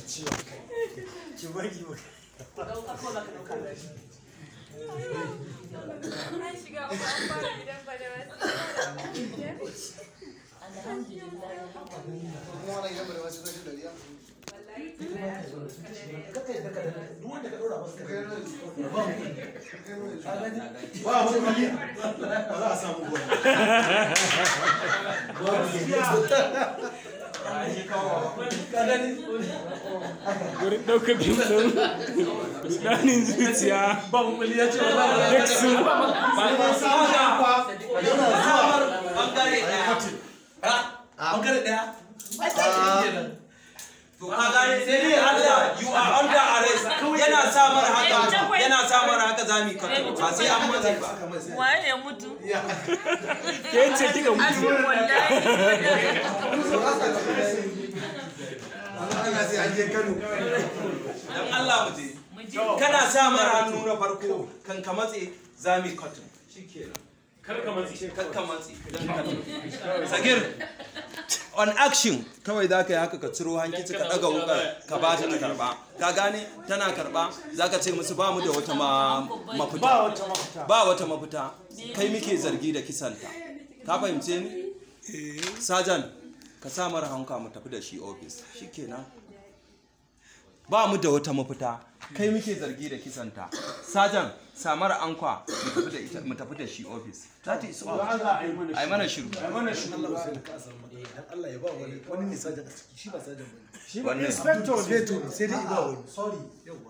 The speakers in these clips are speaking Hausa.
ciwon kai. Ki bari mu. Dauka ko za ka dauka. An shiga uku an fara gidan ba da wasu. Alhamdulillah. Kuma wannan gidan ba da wasu rashin dariya. Duk wanda ka ɗora masa kai ba mu kali ba za a samu gobe. Gurin ɗaukar fim ɗin rudanin zuciya Ba mu kali ya ce ba duk su bangare daya to ka gane sai dai Allah you are under arrest yana samar haka zami ka ba sai an mace ba Waye ya mutu? ke ce kika mutu Ana sai an je Kano. dan Allah mu je kana samar hannu na farko kan ka matse zami cotton shikenan kar ka matse sagir on action kawai za ka yi haka ka ciro hankici ka daga wukar ka ba ta karba ka gane tana karba za ka ce musu ba mu da wata mafita ba wata mafita kai muke zargi da kisanta ka fahimce ni sajan ka sa mara hanka mu tafi da shi ofis shikenan ba mu da wata mafita kai muke zargi da kisanta sajan samar ankwa mu tafi da shi ofis that is all ai mana shiru Allah ya ba wani ne sajan a ciki shi ba sajan bane. Shi ba Wannan. inspector veto ne sai dai ba wani. Sorry.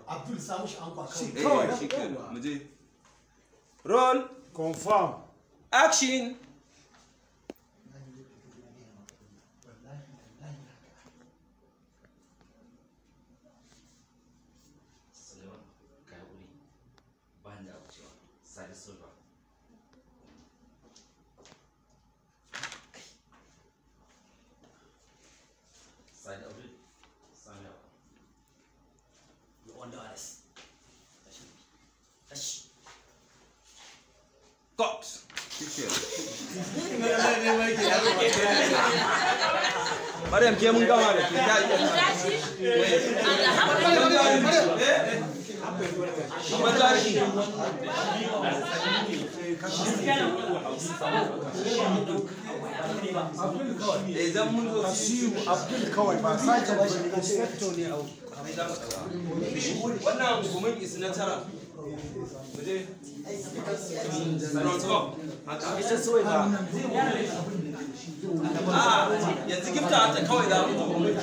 Abdul samu shi an kwa kawai. kawai shikenan mu je roll Confirm. action Suleiman ka yi wuri ba ni da abu cewa sadi silva sadi abu sami abu you under arrest tashi cut shikenan Maryam ke mun gama da ke ta iya zan mun zo Asiyu Abdul kawai ba sajan bane inspector ne au. wannan gumin is na tara muje ita soyi ba yanzu gifta ta kawai za mu zo